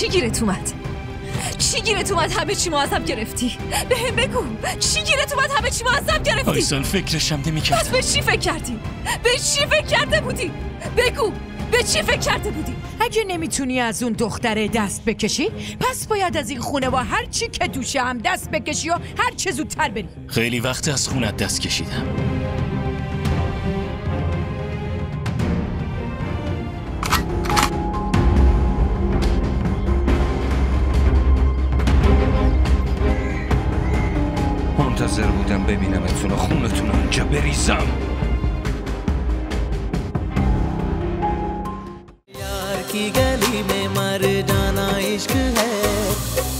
چی گیرت اومد؟ چی گیرت اومد همه چی معذب گرفتی؟ بهم بگو چی گیرت اومد همه چی معذب گرفتی؟ آیسان فکرشم نمی‌کردم. پس به چی فکر کردی؟ به چی فکر کرده بودی؟ بگو به چی فکر کرده بودی؟ اگه نمیتونی از اون دختره دست بکشی پس باید از این خونه با هر چی که توشه هم دست بکشی و هر چه زودتر بری. خیلی وقت از خونت دست کشیدم. منتظر بودم ببینمتون و خونتون رو اونجا بریزم. यार की गली में मर जाना इश्क है,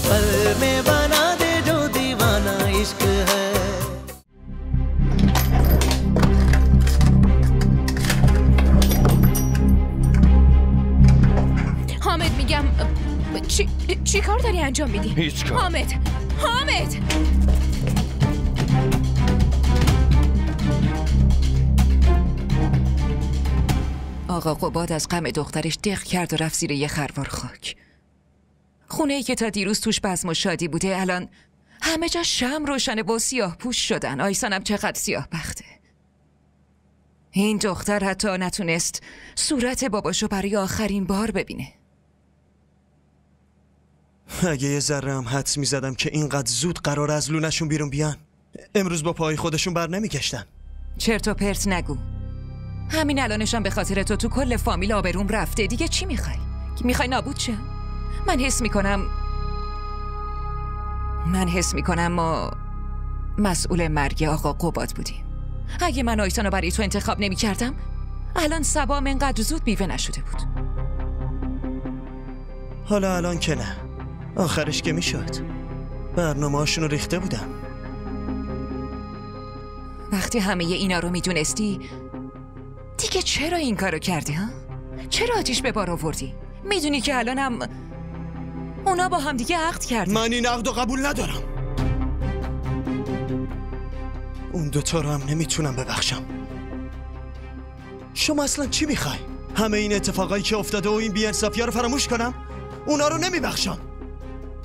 पल में बना दे जो दीवाना इश्क है. حامد میگم چی کار داری انجام میدی؟ هیچ کار. حامد آقا قباد از غم دخترش دق کرد و رفت زیر یه خروار خاک. خونه‌ای که تا دیروز توش بزم و شادی بوده الان همه جا شمع روشنه و سیاه پوش شدن. آیسانم چقدر سیاه بخته. این دختر حتی نتونست صورت باباشو برای آخرین بار ببینه. اگه یه ذره هم حدس می‌زدم که اینقدر زود قرار از لونشون بیرون بیان امروز با پای خودشون بر نمیگشتن. چرت و پرت نگو. همین الانشم به خاطر تو کل فامیل آبروم رفته. دیگه چی میخوای؟ میخوای نابود شه؟ من حس میکنم ما مسئول مرگ آقا قباد بودیم. اگه من آیسانو برای تو انتخاب نمیکردم الان سبام انقدر زود بیوه نشده بود. حالا الان که نه، آخرش که میشد. برنامه هاشونو ریخته بودم. وقتی همه اینا رو میدونستی دیگه چرا این کارو کردی ها؟ چرا آتیش به بار آوردی؟ میدونی که الانم اونا با هم دیگه عقد کردن. من این عقدو قبول ندارم. اون دوتا رو هم نمیتونم ببخشم. شما اصلا چی میخوای؟ همه این اتفاقایی که افتاده و این بی‌انصافی‌ها رو فراموش کنم؟ اونا رو نمیبخشم.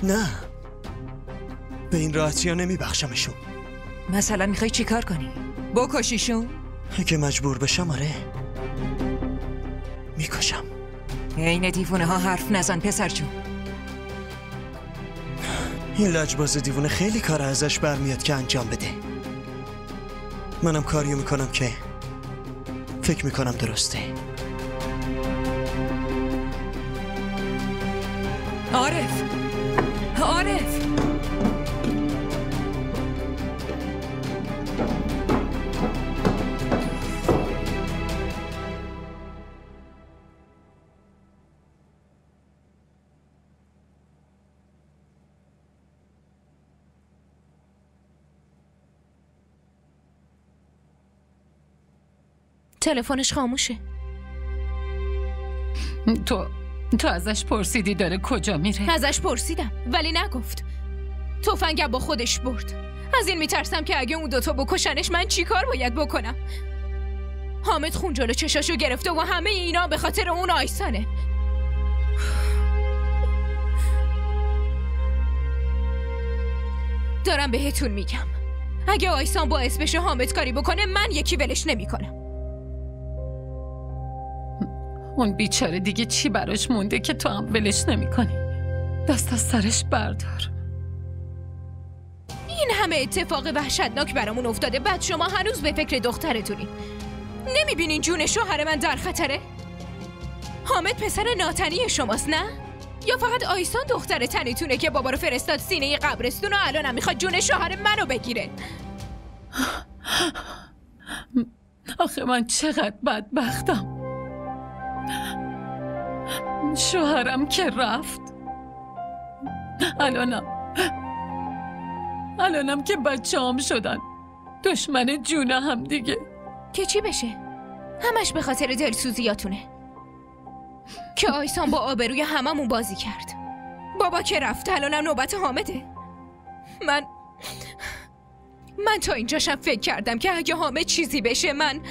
نه، به این راحتی ها نمیبخشمشون. مثلا میخوای چی کار کنی؟ بکشیشون؟ اگه مجبور بشم آره میکشم. عین دیوونه ها حرف نزن پسر جون. این لجباز دیوونه خیلی کار ازش برمیاد که انجام بده. منم کاریو میکنم که فکر میکنم درسته. عارف تلفنش خاموشه. تو ازش پرسیدی داره کجا میره؟ ازش پرسیدم ولی نگفت. تفنگم با خودش برد. از این میترسم که اگه اون دوتا بکشنش من چی کار باید بکنم؟ حامد خون جلو چشاشو گرفته و همه اینا به خاطر اون آیسانه. دارم بهتون میگم اگه آیسان باعث بشه حامد کاری بکنه من یکی ولش نمیکنم. اون بیچاره دیگه چی براش مونده که تو هم ولش نمی کنی؟ دست از سرش بردار. این همه اتفاق وحشتناک برامون افتاده بعد شما هنوز به فکر دخترتونی. نمیبینین جون شوهر من در خطره؟ حامد پسر ناتنی شماست نه؟ یا فقط آیسان دختر تنیتونه که بابا رو فرستاد سینه قبرستون و الانم میخواد جون شوهر منو بگیره؟ آخه من چقدر بدبختم. شوهرم که رفت، الانم که بچه‌ام شدن دشمن جون هم دیگه. که چی بشه؟ همش به خاطر دلسوزیاتونه که آیسان با آبروی هممون بازی کرد. بابا که رفت الانم نوبت حامده. من تا اینجاشم فکر کردم که اگه حامد چیزی بشه من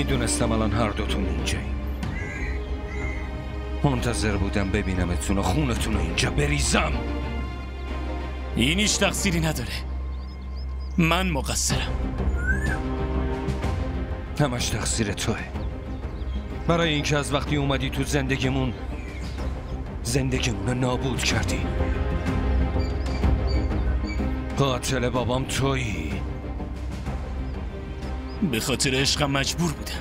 میدونستم الان هر دوتون اینجایی. منتظر بودم ببینمتون و خونتون رو اینجا بریزم. این هیچ تقصیری نداره. من مقصرم. همش تقصیر توه. برای اینکه از وقتی اومدی تو زندگیمون رو نابود کردی. قاتل بابام تویی. به خاطر عشقم مجبور بودم.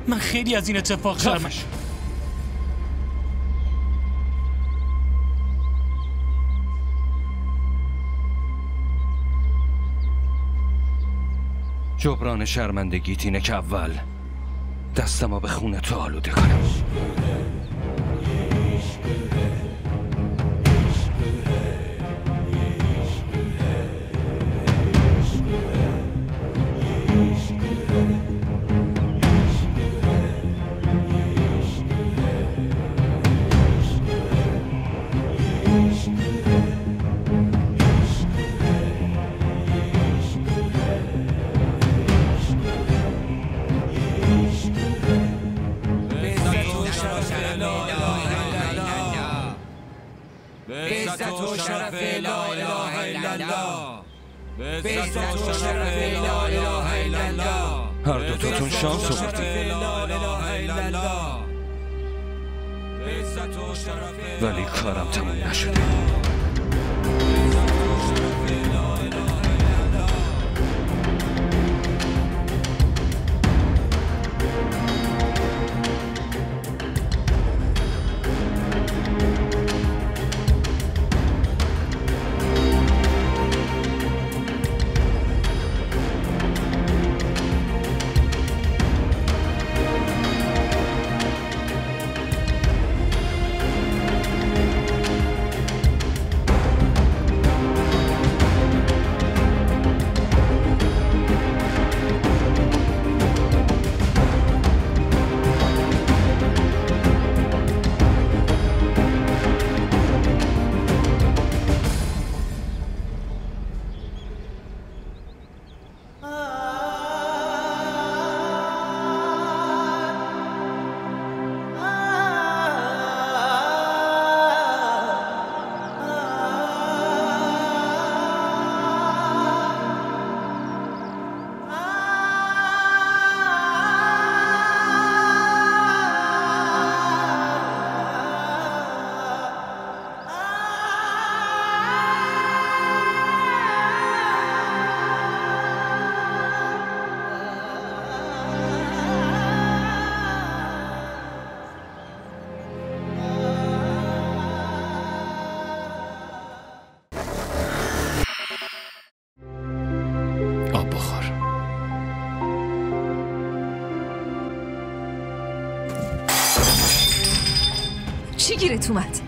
من خیلی از این اتفاق خفش. جبران شرمندگیت اینه که اول دستمو به خون تو آلوده کنم. هر دوتون شانس آوردی، ولی کارم تموم نشده. چی گیرت اومد؟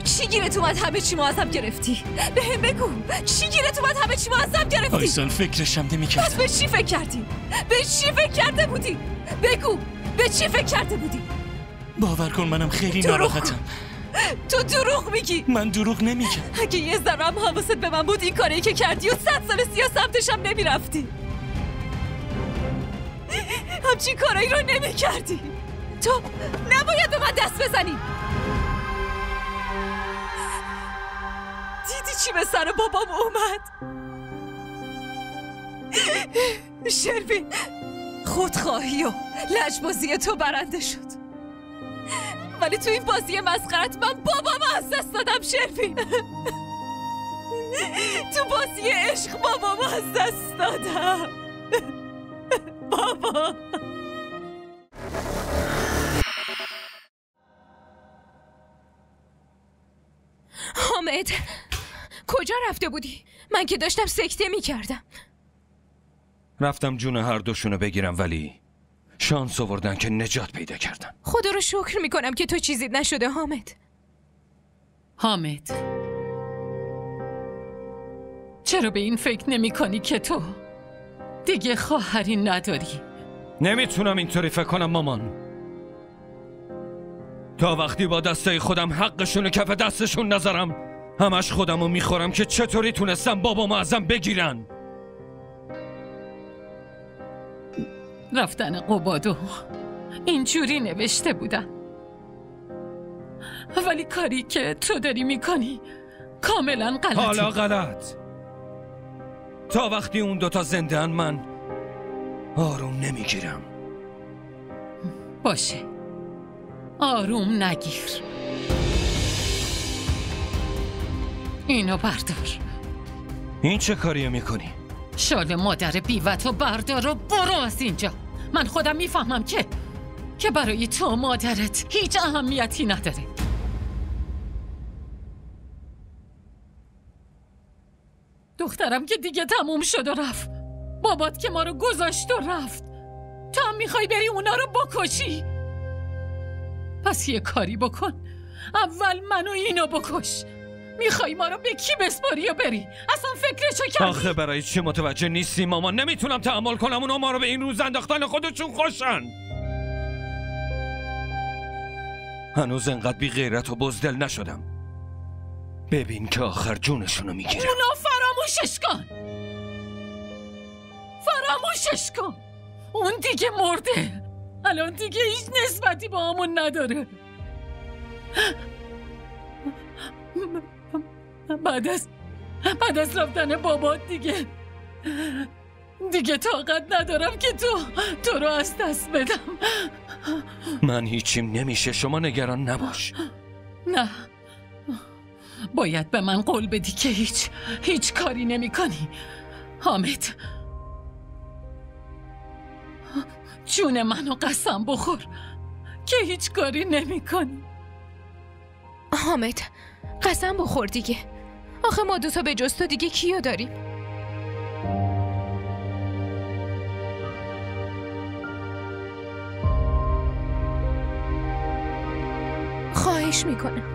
چی گیرت اومد؟ همه چی معذب گرفتی؟ بهم بگو چی گیرت اومد؟ همه چی معذب گرفتی؟ آیسان فکرشم نمی‌کردم. پس به چی فکر کردی؟ به چی فکر کرده بودی؟ بگو به چی فکر کرده بودی؟ باور کن منم خیلی ناراحتم. تو دروغ میگی. من دروغ نمیگم. اگه یه ذره هم حواست به من بود این کاری که کردی و 100 سال سمتشم نمیرفتی. همچین کارایی رو نمیکردی. تو نباید به من دست بزنی. دیدی چی به سر بابام اومد؟ شروین خودخواهی و لجبازی تو برنده شد، ولی تو این بازی مسخرت من بابام از دست دادم. شروین تو بازی عشق بابام از دست دادم. بابا حامد کجا رفته بودی؟ من که داشتم سکته می کردم. رفتم جون هر دوشونو بگیرم، ولی شانس آوردن که نجات پیدا کردن. خدا رو شکر می کنم که تو چیزی نشده. حامد چرا به این فکر نمی کنی که تو دیگه خواهری نداری؟ نمیتونم اینطوری فکر کنم مامان. تا وقتی با دستای خودم حقشونو کف دستشون نذارم، همش خودمو میخورم که چطوری تونستم بابامو ازم بگیرن. رفتن قبادو اینجوری نوشته بودن، ولی کاری که تو داری میکنی کاملا غلطه. حالا غلط. تا وقتی اون دوتا زنده ان من آروم نمیگیرم. باشه، آروم نگیر. اینو بردار. این چه کاریه میکنی؟ شال مادر بیوتو بردار و برو از اینجا. من خودم میفهمم که برای تو مادرت هیچ اهمیتی نداره. دخترم که دیگه تموم شد و رفت. بابات که ما رو گذاشت و رفت. تو هم میخوای بری اونا رو بکشی؟ پس یه کاری بکن، اول منو اینو بکش. میخوای ما رو به کی بسپاری و بری؟ اصلا فکرشو کردی؟ آخه برای چی متوجه نیستی ماما؟ نمیتونم تحمل کنم اونا ما رو به این روز انداختن خودشون خوشن. هنوز انقدر بی غیرت و بزدل نشدم. ببین که آخر جونشونو میگیرم. اونو فراموشش کن. فراموشش کن. اون دیگه مرده. الان دیگه هیچ نسبتی با همون نداره. بعد از رفتن بابات دیگه طاقت ندارم که تو رو از دست بدم. من هیچیم نمیشه، شما نگران نباش. نه، باید به من قول بدی که هیچ کاری نمی کنی. حامد، جون منو قسم بخور که هیچ کاری نمی کنی. حامد، قسم بخور دیگه. آخه ما دوتا به جز تو دیگه کیو داریم؟ خواهش میکنم.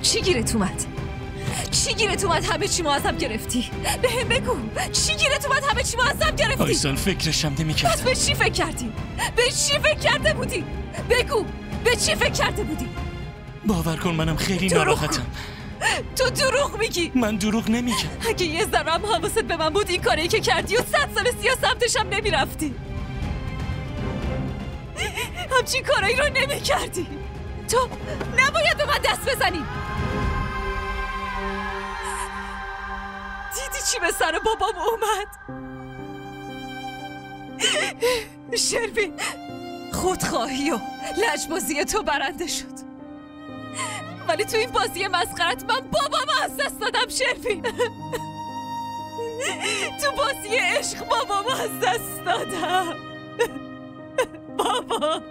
چی گیرت اومد؟ چی گیرت اومد؟ همه چی معذب گرفتی؟ بهم بگو چی گیرت اومد؟ همه چی معذب گرفتی؟ آیسان فکرشم نمی‌کردم. پس به چی فکر کردی؟ به چی فکر کرده بودی؟ بگو به چی فکر کرده بودی؟ باور کن منم خیلی ناراحتم. تو دروغ میگی. من دروغ نمیگم. اگه یه ذره هم حواست به من بود این کاری که کردی و 100 سال سمتشم نمیرفتی. همچین کارایی رو نمیکردی. تو نباید به من دست بزنی. دیدی چی به سر بابام اومد؟ شروین، خودخواهی و لجبازی تو برنده شد، ولی تو این بازی مسخرت من بابام از دست دادم. شروین، تو بازی عشق بابام از دست دادم. بابا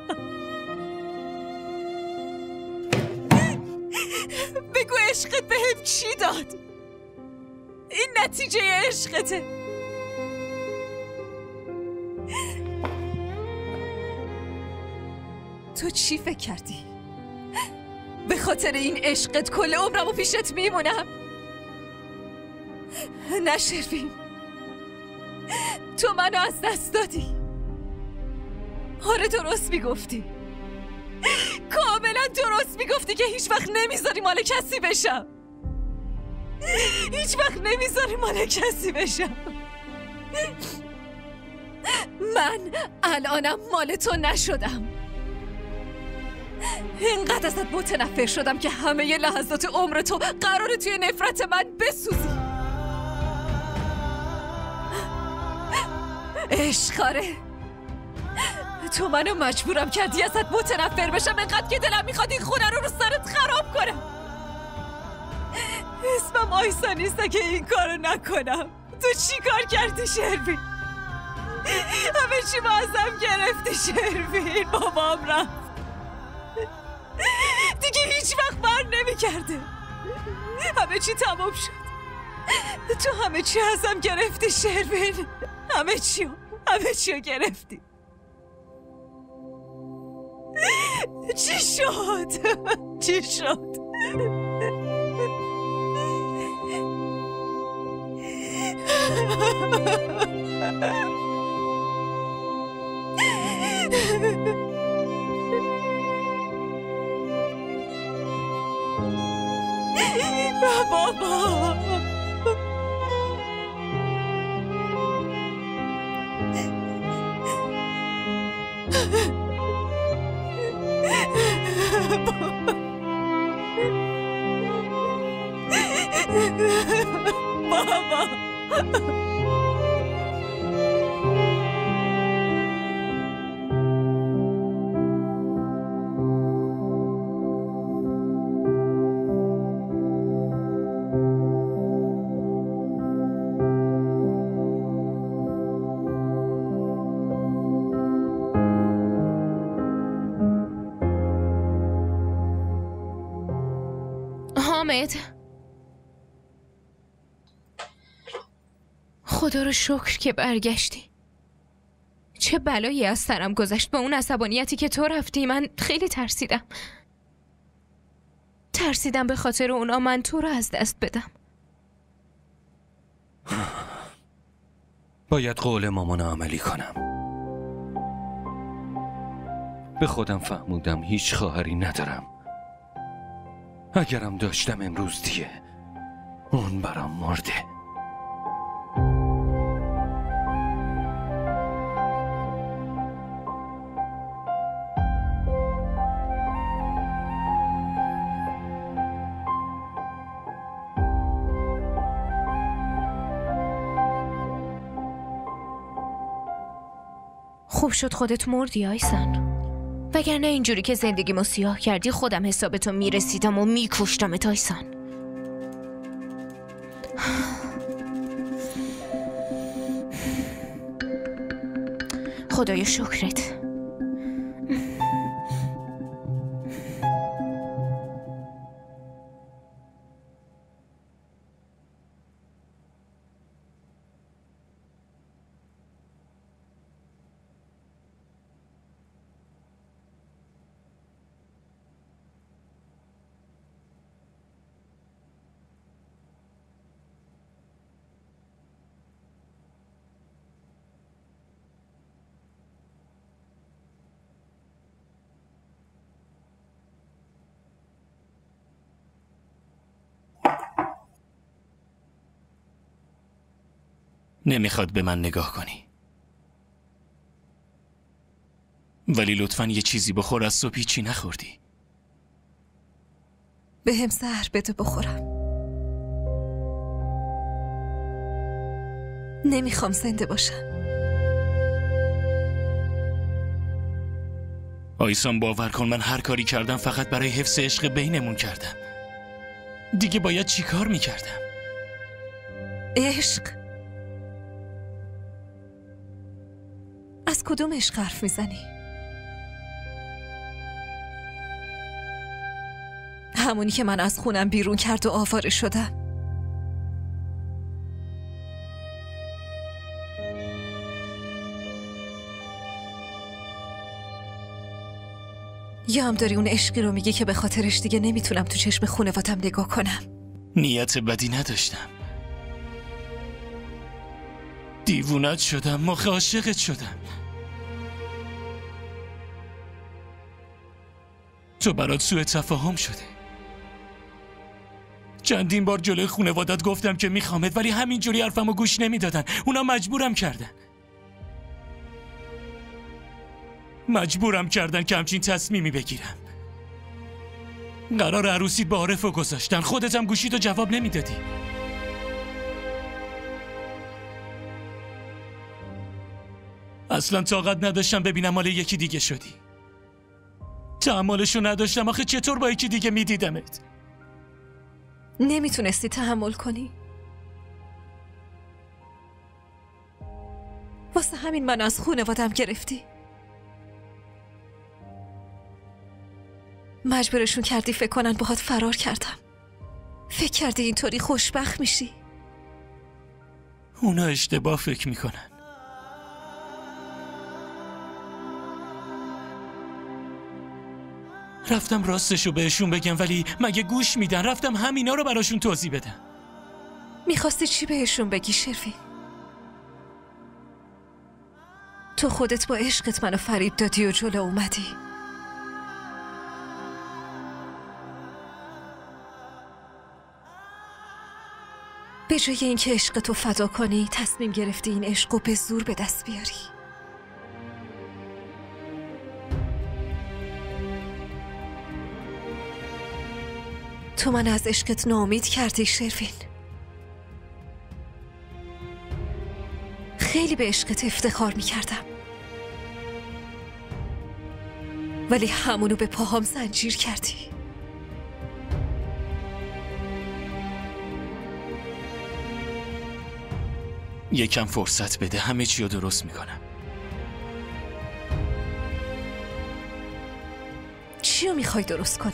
بگو عشقت بهم چی داد؟ این نتیجه عشقته. تو چی فکر کردی؟ به خاطر این عشقت کل عمرمو پیشت میمونم؟ نه شروین، تو منو از دست دادی. آره درست میگفتی، کاملا درست میگفتی که هیچ وقت نمیذاری مال کسی بشم. هیچ وقت نمیذاری مال کسی بشم. من الانم مال تو نشدم. اینقدر ازت متنفر شدم که همه ی لحظات عمر تو قراره توی نفرت من بسوزی. عشقاره، تو منو مجبورم کردی ازت متنفر بشم اینقدر که دلم میخواد این خونه رو سرت خراب کنم. اسمم آیسا نیسته که این کارو نکنم. تو چی کار کردی شروین؟ همه چی با ازم گرفتی شروین. بابام رفت دیگه هیچ وقت بر نمیگرده. همه چی تمام شد. تو همه چی ازم گرفتی شروین. همه چیو گرفتی. چی شد؟ بابا حامد، خدا رو شکر که برگشتی. چه بلایی از سرم گذشت با اون عصبانیتی که تو رفتی. من خیلی ترسیدم به خاطر اونا من تو رو از دست بدم. باید قول مامان عملی کنم. به خودم فهمودم هیچ خواهری ندارم. اگرم داشتم امروز دیگه اون برام مرده. خوب شد خودت مردی آیسان، وگرنه اینجوری که زندگیمو سیاه کردی خودم حسابتو میرسیدم و میکشتمت آیسان. خدایا شکرت. نمیخواد به من نگاه کنی، ولی لطفاً یه چیزی بخور. از صبح چی نخوردی. به هم زهر بده بخورم. نمیخوام زنده باشم. آیسان باور کن من هر کاری کردم فقط برای حفظ عشق بینمون کردم. دیگه باید چی کار میکردم؟ عشق؟ از کدوم عشق حرف میزنی؟ همونی که من از خونم بیرون کرد و آواره شدم. یا هم داری اون عشقی رو میگی که به خاطرش دیگه نمیتونم تو چشم خانوادم نگاه کنم؟ نیت بدی نداشتم. دیوونت شدم، مخ عاشقت شدم. تو برات سوء تفاهم شده. چندین بار جلوی خانوادت گفتم که میخوامت، ولی همینجوری حرفمو گوش نمیدادن. اونا مجبورم کردن که همچین تصمیمی بگیرم. قرار عروسیت با عارفو گذاشتن، خودت هم گوشیتو جواب نمیدادی. اصلا طاقت نداشتم ببینم مال یکی دیگه شدی. تحملشو نداشتم. آخه چطور با یکی دیگه میدیدمت؟ نمیتونستی تحمل کنی؟ واسه همین من از خانوادم گرفتی؟ مجبورشون کردی فکر کنن باهات فرار کردم. فکر کردی اینطوری خوشبخت میشی؟ اونا اشتباه فکر میکنن. رفتم راستشو بهشون بگم، ولی مگه گوش میدن؟ رفتم همینا رو براشون توضیح بدم. میخواستی چی بهشون بگی شروین؟ تو خودت با عشقت منو فریب دادی و جلو اومدی. به جای اینکه عشقتو فدا کنی، تصمیم گرفتی این عشقو به زور به دست بیاری. تو من از عشقت ناامید کردی شروین. خیلی به عشقت افتخار میکردم، ولی همونو به پاهام زنجیر کردی. یکم فرصت بده، همه چی رو درست میکنم. چی رو میخوای درست کنی؟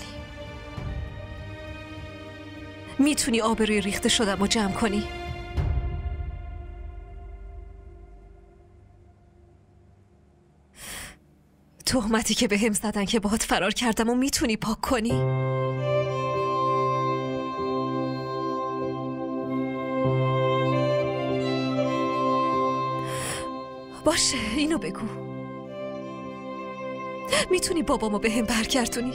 میتونی آبروی ریخته شدم رو جمع کنی؟ تهمتی که به هم زدن که باهات فرار کردم و میتونی پاک کنی؟ باشه، اینو بگو. میتونی بابامو به هم برگردونی؟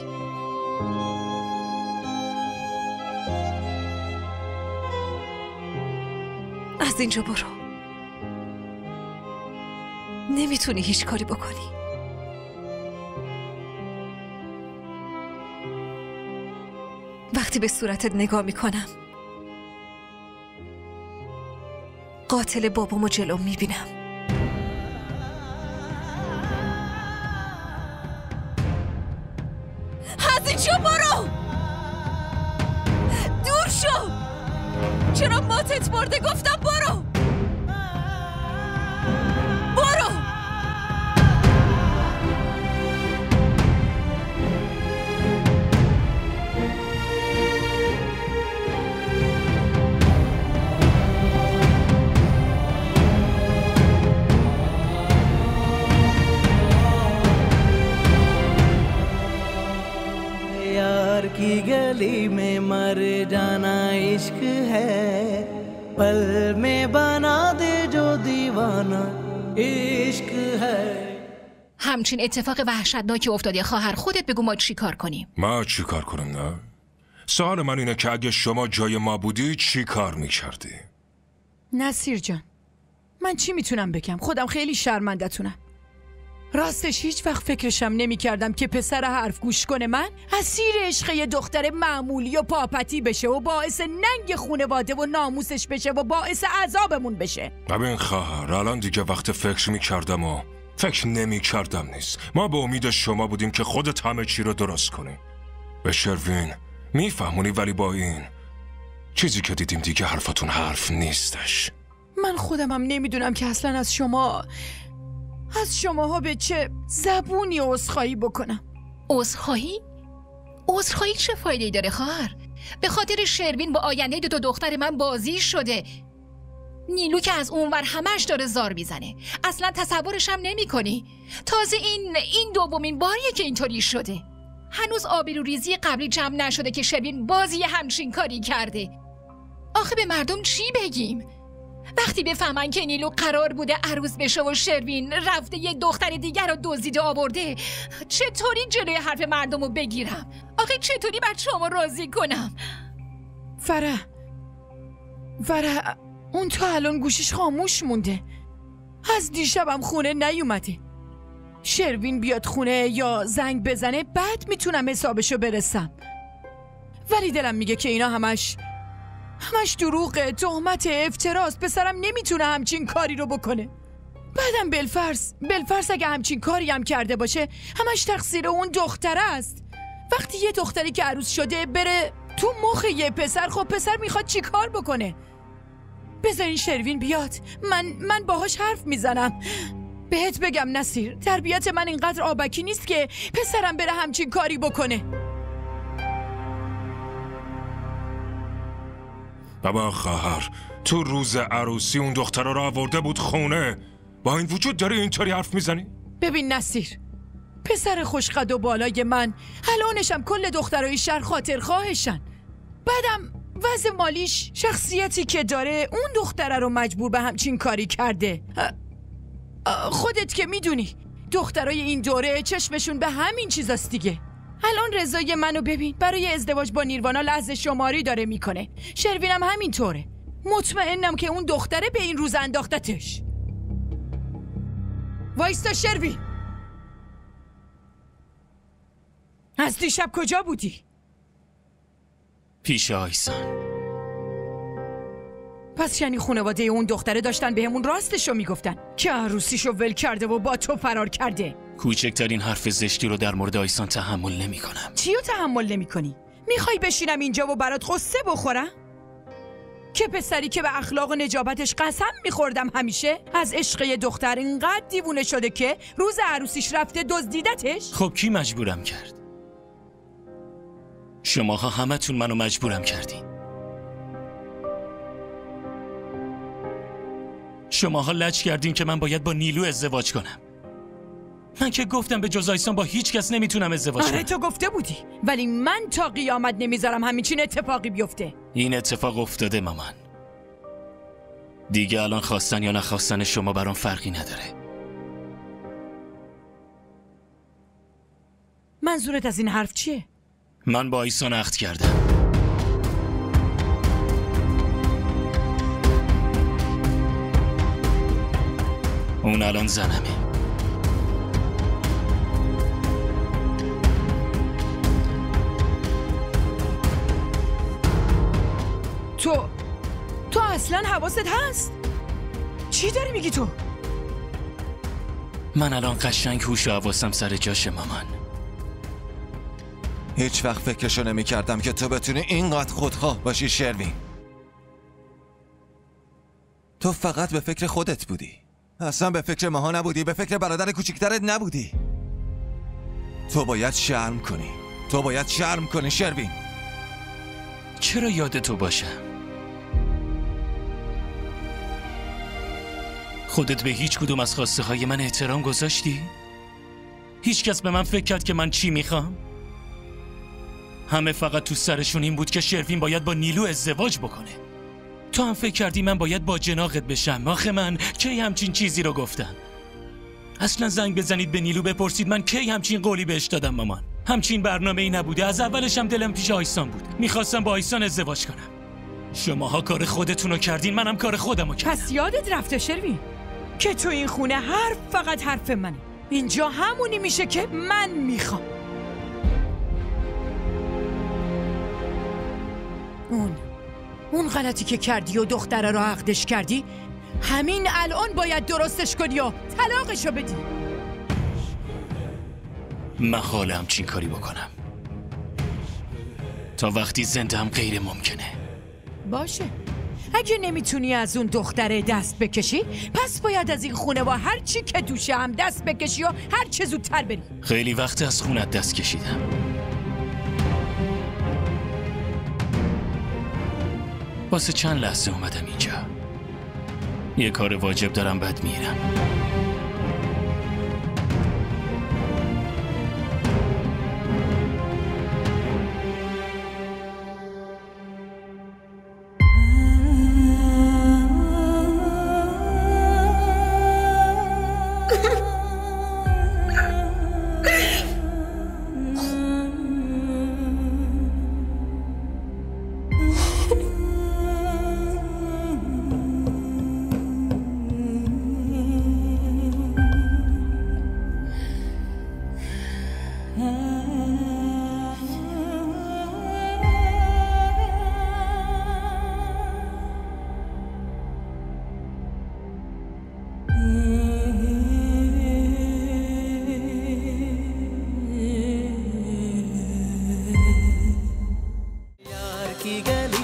از اینجا برو. نمیتونی هیچ کاری بکنی. وقتی به صورتت نگاه میکنم، قاتل بابامو جلو میبینم. از اینجا برو! دور شو! چرا ماتت برده؟ گفتم برو! برو! यार की गली में मर जाना इश्क है, पल में बना दे जो दीवाना इश्क है. همچین اتفاق وحشتناکی افتاده خواهر. خودت بگو ما چی کار کنیم؟ ما چی کار کنم؟ نه؟ سوال من اینه که اگه شما جای ما بودی چی کار میکردی؟ نصیر جان، من چی میتونم بگم؟ خودم خیلی شرمنده‌تونم. راستش هیچ وقت فکرشم نمی کردم که پسر حرف گوش کنه من اسیر عشق یه دختر معمولی و پاپتی بشه و باعث ننگ خونواده و ناموسش بشه و باعث عذابمون بشه. ببین خواهر، الان دیگه وقت فکر می کردم و فکر نمی کردم نیست. ما به امید شما بودیم که خودت همه چی رو درست کنی. به شروین میفهمونی، ولی با این چیزی که دیدیم دیگه حرفتون حرف نیستش. من خودم هم نمیدونم که اصلا از شماها به چه زبونی عذرخواهی بکنم. عذرخواهی؟ عذرخواهی چه فایده‌ای داره خواهر؟ به خاطر شروین با آینده دو دختر من بازی شده. نیلو که از اونور همش داره زار میزنه. اصلا تصورش هم نمی کنی. تازه این دومین باریه که اینطوری شده. هنوز آبروریزی قبلی جمع نشده که شروین بازی همچین کاری کرده. آخه به مردم چی بگیم؟ وقتی بفهمن که نیلو قرار بوده عروس بشه و شروین رفته یه دختر دیگر رو دزدیده آورده، چطوری جلوی حرف مردم رو بگیرم؟ آخه چطوری بچه‌هامو راضی کنم؟ فرح اون تا الان گوشش خاموش مونده. از دیشبم خونه نیومده. شروین بیاد خونه یا زنگ بزنه بعد میتونم حسابشو برسم. ولی دلم میگه که اینا همش دروغه، تهمت، افتراست. پسرم نمیتونه همچین کاری رو بکنه. بعدم بلفرس اگه همچین کاری هم کرده باشه همش تقصیر اون دختره است. وقتی یه دختری که عروس شده بره تو مخ یه پسر، خب پسر میخواد چی کار بکنه؟ بذارین شروین بیاد، من باهاش حرف میزنم. بهت بگم نصیر، تربیت من اینقدر آبکی نیست که پسرم بره همچین کاری بکنه. بابا خواهر، تو روز عروسی اون دختر رو آورده بود خونه، با این وجود داری اینطوری حرف میزنی؟ ببین نصیر، پسر خوشقد و بالای من الانشم کل دخترای شهر خاطر خواهشن. بعدم وضع مالیش، شخصیتی که داره، اون دختره رو مجبور به همچین کاری کرده. خودت که میدونی دخترای این دوره چشمشون به همین چیزاست دیگه. الان رضای منو ببین، برای ازدواج با نیروانا لحظه شماری داره میکنه. شروینم همینطوره. مطمئنم که اون دختره به این روز انداختتش. وایستا شروین، از دیشب کجا بودی؟ پیش آیسان. پس یعنی خانواده اون دختره داشتن بهمون راستشو میگفتن که عروسیشو ول کرده و با تو فرار کرده. کوچکترین حرف زشتی رو در مورد آیسان تحمل نمی کنم. چیو تحمل نمی کنی؟ میخوای بشینم اینجا و برات قصه بخورم؟ که پسری که به اخلاق و نجابتش قسم میخوردم همیشه از عشق دختر اینقدر دیوونه شده که روز عروسیش رفته دزدیدتش؟ خب کی مجبورم کرد؟ شماها همتون منو مجبورم کردین. شماها لج کردین که من باید با نیلو ازدواج کنم. من که گفتم به جز آیسان با هیچ کس نمیتونم ازدواج کنم. آره تو گفته بودی، ولی من تا قیامت نمیذارم همین اتفاقی بیفته. این اتفاق افتاده مامان. دیگه الان خواستن یا نخواستن شما برام فرقی نداره. منظورت از این حرف چیه؟ من با آیسان عهد کردم. اون الان زنمه. تو اصلا حواست هست؟ چی داری میگی تو؟ من الان قشنگ هوش و حواسم سر جاشه مامان. هیچ وقت فکرشو نمی کردم که تو بتونی اینقدر خودخواه باشی شروین. تو فقط به فکر خودت بودی، اصلا به فکر ماها نبودی، به فکر برادر کوچیکترت نبودی. تو باید شرم کنی شروین. چرا یاد تو باشم؟ خودت به هیچ کدوم از خواسته های من احترام گذاشتی؟ هیچ کس به من فکر کرد که من چی میخوام؟ همه فقط تو سرشون این بود که شروین باید با نیلو ازدواج بکنه. تو هم فکر کردی من باید با جناقت بشم. آخه من کی همچین چیزی رو گفتم؟ اصلا زنگ بزنید به نیلو بپرسید من کی همچین قولی بهش دادم مامان. همچین برنامه‌ای نبوده. از اولش هم دلم پیش آیسان بود. میخواستم با آیسان ازدواج کنم. شماها کار خودتون رو کردین، منم کار خودم رو کردم. پس یادت رفته شروین که تو این خونه فقط حرف منه. اینجا همونی میشه که من میخوام. اون غلطی که کردی و دختره را عقدش کردی، همین الان باید درستش کنی و طلاقشو بدی. محاله همچین کاری بکنم. تا وقتی زنده هم غیر ممکنه. باشه، اگه نمیتونی از اون دختره دست بکشی، پس باید از این خونه و هر چی که دوشه هم دست بکشی و هر چه زودتر بری. خیلی وقت از خونت دست کشیدم. واسه چند لحظه اومدم اینجا. یه کار واجب دارم، بعد میرم.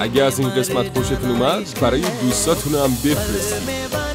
اگه از این قسمت خوشتون اومد برای دوستاتون هم بفرستید.